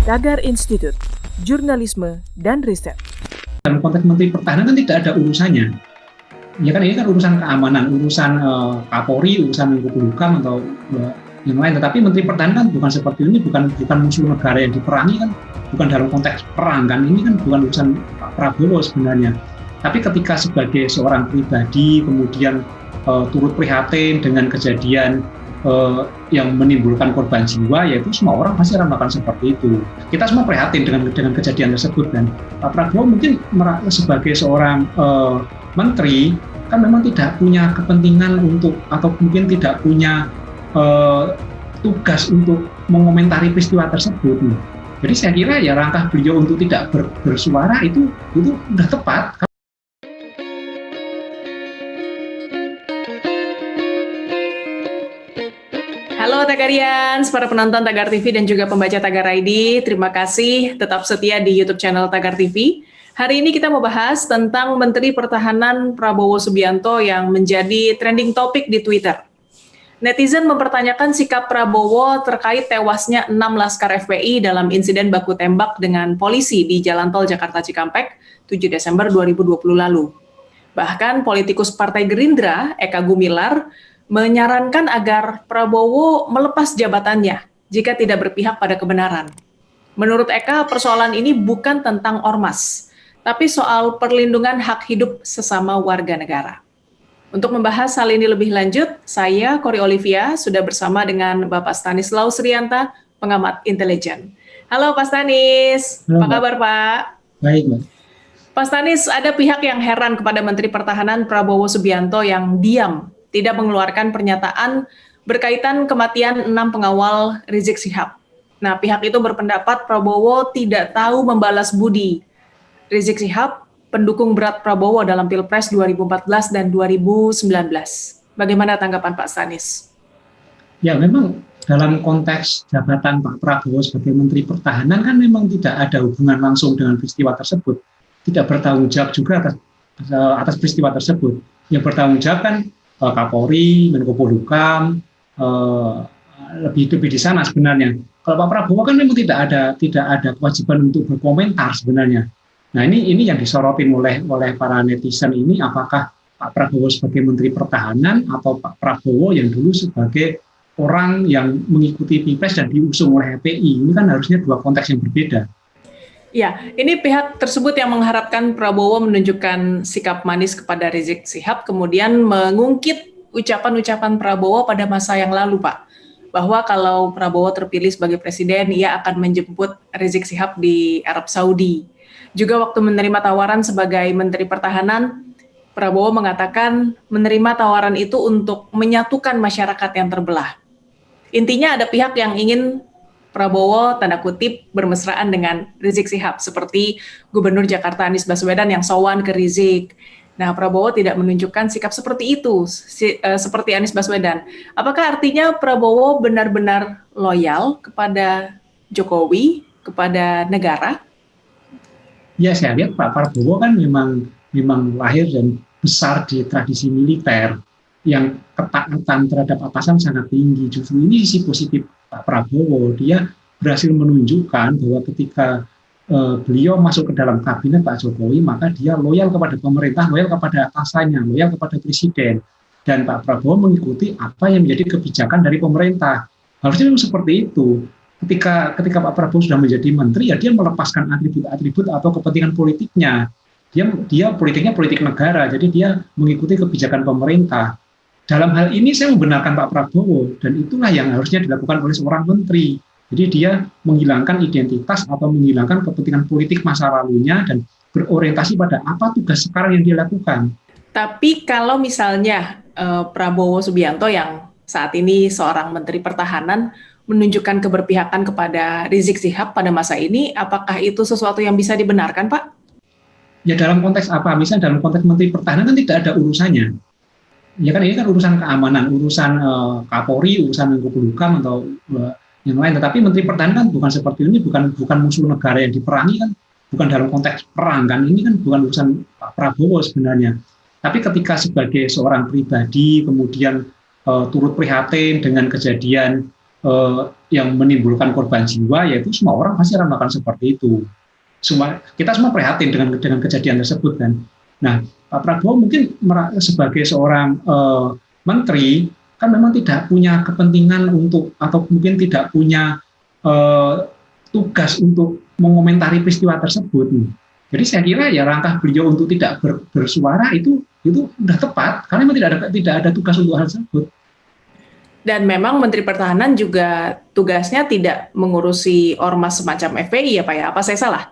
Tagar Institute, Jurnalisme dan Riset. Dalam konteks Menteri Pertahanan kan tidak ada urusannya. Ya kan ini kan urusan keamanan, urusan Kapolri, urusan Menko Polhukam atau yang lain. Tetapi Menteri Pertahanan kan bukan seperti ini, bukan musuh negara yang diperangi kan, bukan dalam konteks perang kan. Ini kan bukan urusan Pak Prabowo sebenarnya. Tapi ketika sebagai seorang pribadi kemudian turut prihatin dengan kejadian yang menimbulkan korban jiwa, yaitu semua orang pasti akan melakukan seperti itu. Kita semua prihatin dengan kejadian tersebut, dan Pak Prabowo mungkin sebagai seorang menteri kan memang tidak punya kepentingan untuk, atau mungkin tidak punya tugas untuk mengomentari peristiwa tersebut. Jadi saya kira ya langkah beliau untuk tidak bersuara itu sudah tepat. Halo Tagarians, para penonton Tagar TV dan juga pembaca Tagar ID, terima kasih tetap setia di YouTube channel Tagar TV. Hari ini kita mau bahas tentang Menteri Pertahanan Prabowo Subianto yang menjadi trending topik di Twitter. Netizen mempertanyakan sikap Prabowo terkait tewasnya 6 laskar FPI dalam insiden baku tembak dengan polisi di Jalan Tol Jakarta Cikampek 7 Desember 2020 lalu. Bahkan politikus Partai Gerindra, Eka Gumilar, menyarankan agar Prabowo melepas jabatannya jika tidak berpihak pada kebenaran. Menurut Eka, persoalan ini bukan tentang ormas, tapi soal perlindungan hak hidup sesama warga negara. Untuk membahas hal ini lebih lanjut, saya, Kori Olivia, sudah bersama dengan Bapak Stanislaus Rianta, pengamat intelijen. Halo Pak Stanis, apa kabar Pak? Baik, Mbak. Pak Stanis, ada pihak yang heran kepada Menteri Pertahanan Prabowo Subianto yang diam, tidak mengeluarkan pernyataan berkaitan kematian 6 pengawal Rizik Syihab. Nah, pihak itu berpendapat Prabowo tidak tahu membalas budi Rizik Syihab, pendukung berat Prabowo dalam Pilpres 2014 dan 2019. Bagaimana tanggapan Pak Stanis? Ya, memang dalam konteks jabatan Pak Prabowo sebagai Menteri Pertahanan kan memang tidak ada hubungan langsung dengan peristiwa tersebut. Tidak bertanggung jawab juga atas peristiwa tersebut. Yang bertanggung jawab kan Kapolri, Menko Polhukam, lebih di sana sebenarnya. Kalau Pak Prabowo kan memang tidak ada kewajiban untuk berkomentar sebenarnya. Nah ini yang disorotin oleh para netizen ini, apakah Pak Prabowo sebagai Menteri Pertahanan atau Pak Prabowo yang dulu sebagai orang yang mengikuti Pilpres dan diusung oleh HPI. Ini kan harusnya dua konteks yang berbeda. Ya, ini pihak tersebut yang mengharapkan Prabowo menunjukkan sikap manis kepada Rizik Syihab, kemudian mengungkit ucapan-ucapan Prabowo pada masa yang lalu, Pak. Bahwa kalau Prabowo terpilih sebagai presiden, ia akan menjemput Rizik Syihab di Arab Saudi. Juga waktu menerima tawaran sebagai Menteri Pertahanan, Prabowo mengatakan menerima tawaran itu untuk menyatukan masyarakat yang terbelah. Intinya ada pihak yang ingin Prabowo tanda kutip bermesraan dengan Rizik Syihab, seperti Gubernur Jakarta Anies Baswedan yang sowan ke Rizik. Nah, Prabowo tidak menunjukkan sikap seperti itu, seperti Anies Baswedan. Apakah artinya Prabowo benar-benar loyal kepada Jokowi, kepada negara? Ya, saya lihat Pak Prabowo kan memang lahir dan besar di tradisi militer yang ketaatan terhadap atasan sangat tinggi. Justru ini sisi positif Pak Prabowo, dia berhasil menunjukkan bahwa ketika beliau masuk ke dalam kabinet Pak Jokowi, maka dia loyal kepada pemerintah, loyal kepada atasannya, loyal kepada presiden. Dan Pak Prabowo mengikuti apa yang menjadi kebijakan dari pemerintah. Harusnya memang seperti itu. Ketika Pak Prabowo sudah menjadi menteri, ya dia melepaskan atribut-atribut atau kepentingan politiknya. Dia politiknya politik negara, jadi dia mengikuti kebijakan pemerintah. Dalam hal ini saya membenarkan Pak Prabowo, dan itulah yang harusnya dilakukan oleh seorang menteri. Jadi dia menghilangkan identitas atau menghilangkan kepentingan politik masa lalunya dan berorientasi pada apa tugas sekarang yang dia lakukan. Tapi kalau misalnya Prabowo Subianto yang saat ini seorang Menteri Pertahanan menunjukkan keberpihakan kepada Rizik Syihab pada masa ini, apakah itu sesuatu yang bisa dibenarkan, Pak? Ya dalam konteks apa? Misalnya dalam konteks Menteri Pertahanan kan tidak ada urusannya. Ya kan ini kan urusan keamanan, urusan Kapolri, urusan Menko Polhukam atau yang lain. Tetapi Menteri Pertahanan kan bukan seperti ini, bukan musuh negara yang diperangi kan, bukan dalam konteks perang kan. Ini kan bukan urusan Pak Prabowo sebenarnya. Tapi ketika sebagai seorang pribadi kemudian turut prihatin dengan kejadian yang menimbulkan korban jiwa, yaitu semua orang pasti akan melakukan seperti itu. Kita semua prihatin dengan kejadian tersebut kan. Nah, Pak Prabowo mungkin sebagai seorang menteri kan memang tidak punya kepentingan untuk, atau mungkin tidak punya tugas untuk mengomentari peristiwa tersebut. Jadi saya kira ya langkah beliau untuk tidak bersuara itu sudah tepat, karena memang tidak ada tugas untuk hal tersebut. Dan memang Menteri Pertahanan juga tugasnya tidak mengurusi ormas semacam FPI ya Pak ya? Apa saya salah?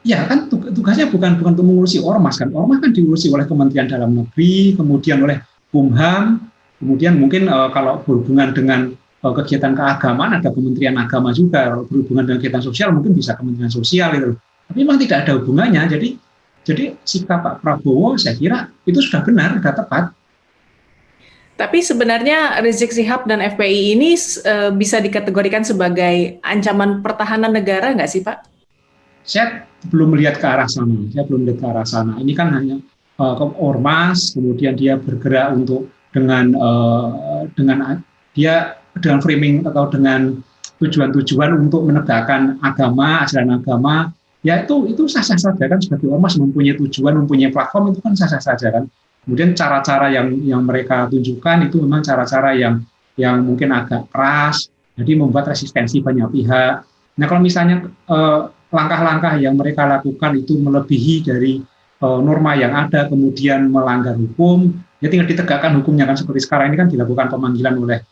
Ya kan tugasnya bukan untuk mengurusi ormas kan. Ormas kan diurusi oleh Kementerian Dalam Negeri, kemudian oleh Kumham, kemudian mungkin kalau berhubungan dengan kegiatan keagamaan ada Kementerian Agama juga, kalau berhubungan dengan kegiatan sosial mungkin bisa Kementerian Sosial itu. Tapi memang tidak ada hubungannya. Jadi sikap Pak Prabowo saya kira itu sudah benar, sudah tepat. Tapi sebenarnya Rizik Syihab dan FPI ini bisa dikategorikan sebagai ancaman pertahanan negara nggak sih Pak? Saya belum melihat ke arah sana. Ini kan hanya ormas, kemudian dia bergerak untuk dengan framing atau dengan tujuan-tujuan untuk menegakkan agama, ajaran agama, ya itu sah-sah saja kan, sebagai ormas mempunyai tujuan, mempunyai platform, itu kan sah-sah saja kan. Kemudian cara-cara yang mereka tunjukkan itu memang cara-cara yang mungkin agak keras, jadi membuat resistensi banyak pihak. Nah kalau misalnya langkah-langkah yang mereka lakukan itu melebihi dari norma yang ada, kemudian melanggar hukum, ya tinggal ditegakkan hukumnya kan, seperti sekarang ini kan dilakukan pemanggilan oleh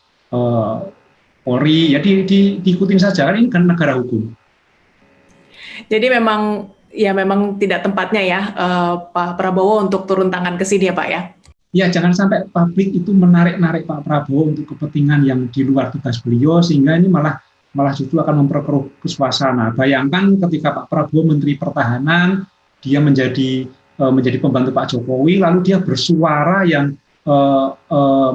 Polri, ya diikutin saja kan, ini kan negara hukum. Jadi memang tidak tempatnya ya Pak Prabowo untuk turun tangan ke sini ya Pak ya? Ya jangan sampai publik itu menarik-narik Pak Prabowo untuk kepentingan yang di luar tugas beliau, sehingga ini malah justru akan memperkeruh suasana. Bayangkan ketika Pak Prabowo Menteri Pertahanan, dia menjadi pembantu Pak Jokowi, lalu dia bersuara yang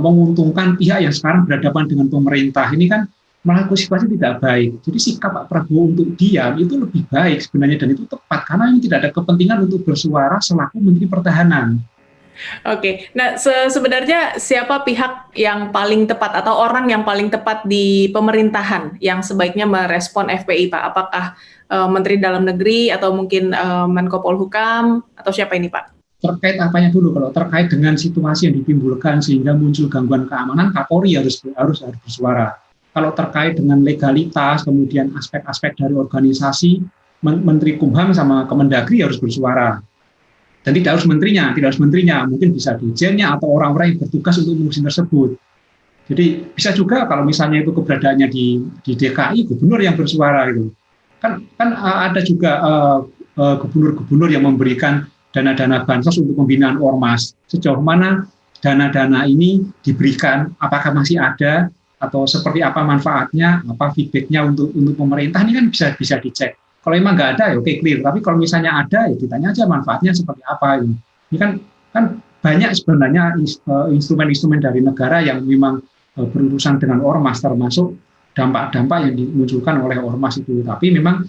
menguntungkan pihak yang sekarang berhadapan dengan pemerintah. Ini kan malah situasi tidak baik. Jadi sikap Pak Prabowo untuk diam itu lebih baik sebenarnya, dan itu tepat karena ini tidak ada kepentingan untuk bersuara selaku Menteri Pertahanan. Oke, nah sebenarnya siapa pihak yang paling tepat atau orang yang paling tepat di pemerintahan yang sebaiknya merespon FPI Pak? Apakah Menteri Dalam Negeri atau mungkin Menko Polhukam atau siapa ini Pak? Terkait apanya dulu? Kalau terkait dengan situasi yang ditimbulkan sehingga muncul gangguan keamanan, Kapolri harus bersuara. Kalau terkait dengan legalitas, kemudian aspek-aspek dari organisasi, Menteri Kumham sama Kemendagri harus bersuara. Dan tidak harus menterinya, mungkin bisa dirjennya atau orang-orang yang bertugas untuk mengurusin tersebut. Jadi bisa juga kalau misalnya itu keberadaannya di DKI, gubernur yang bersuara itu. Kan ada juga gubernur-gubernur yang memberikan dana-dana bansos untuk pembinaan ormas. Sejauh mana dana-dana ini diberikan, apakah masih ada, atau seperti apa manfaatnya, apa feedbacknya untuk pemerintah, ini kan bisa dicek. Kalau memang nggak ada, ya oke, clear. Tapi kalau misalnya ada, ya ditanya aja manfaatnya seperti apa. Ini kan banyak sebenarnya instrumen-instrumen dari negara yang memang berurusan dengan ormas, termasuk dampak-dampak yang dimunculkan oleh ormas itu. Tapi memang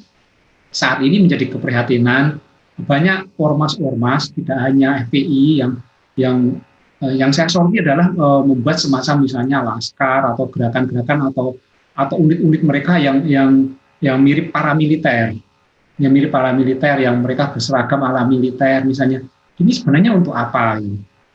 saat ini menjadi keprihatinan banyak ormas-ormas, tidak hanya FPI yang saya soroti adalah membuat semacam misalnya laskar atau gerakan-gerakan atau unit-unit mereka yang mirip paramiliter, yang mereka berseragam ala militer misalnya. Ini sebenarnya untuk apa?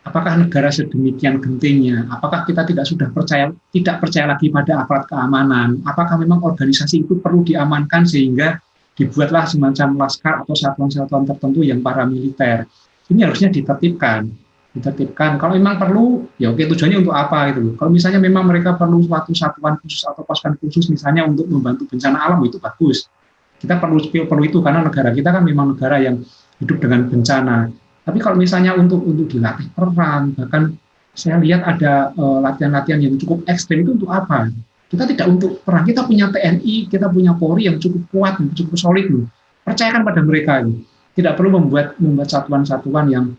Apakah negara sedemikian gentingnya? Apakah kita tidak percaya lagi pada aparat keamanan? Apakah memang organisasi itu perlu diamankan sehingga dibuatlah semacam laskar atau satuan-satuan tertentu yang paramiliter? Ini harusnya ditertibkan. Kalau memang perlu, ya oke, tujuannya untuk apa itu. Kalau misalnya memang mereka perlu suatu satuan khusus atau pasukan khusus misalnya untuk membantu bencana alam, itu bagus. Kita perlu itu karena negara kita kan memang negara yang hidup dengan bencana. Tapi kalau misalnya untuk dilatih perang, bahkan saya lihat ada latihan-latihan yang cukup ekstrem, itu untuk apa? Kita tidak untuk perang, kita punya TNI, kita punya Polri yang cukup kuat, cukup solid. Percayakan pada mereka. Tidak perlu membuat satuan-satuan yang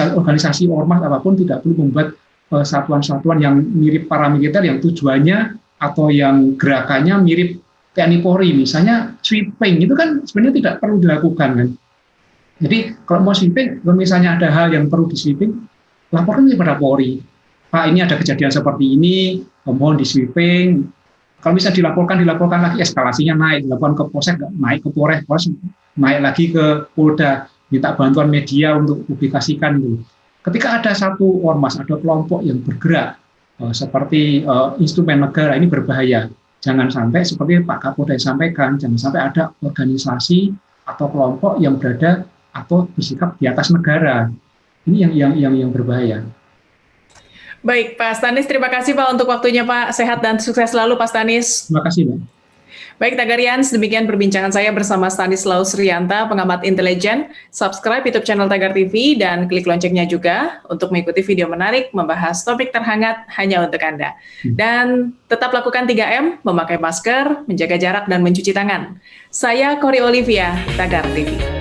organisasi ormas apapun, tidak perlu membuat satuan-satuan yang mirip paramiliter yang tujuannya atau yang gerakannya mirip TNI Polri, misalnya sweeping, itu kan sebenarnya tidak perlu dilakukan kan. Jadi kalau mau sweeping, kalau misalnya ada hal yang perlu di sweeping, laporkan kepada Polri. Pak, ini ada kejadian seperti ini, mohon di sweeping. Kalau bisa dilaporkan lagi, eskalasinya naik, dilaporkan ke Polsek, naik ke Polres, naik lagi ke Polda, minta bantuan media untuk publikasikan itu. Ketika ada satu ormas, ada kelompok yang bergerak seperti instrumen negara, ini berbahaya. Jangan sampai seperti Pak Kapolda sampaikan, jangan sampai ada organisasi atau kelompok yang berada atau bersikap di atas negara. Ini yang berbahaya. Baik, Pak Stanis, terima kasih Pak untuk waktunya Pak. Sehat dan sukses selalu Pak Stanis. Terima kasih, Mbak. Baik, Tagarians, demikian perbincangan saya bersama Stanislaus Rianta, pengamat intelijen. Subscribe YouTube channel Tagar TV dan klik loncengnya juga untuk mengikuti video menarik membahas topik terhangat hanya untuk Anda. Dan tetap lakukan 3M, memakai masker, menjaga jarak, dan mencuci tangan. Saya Kori Olivia, Tagar TV.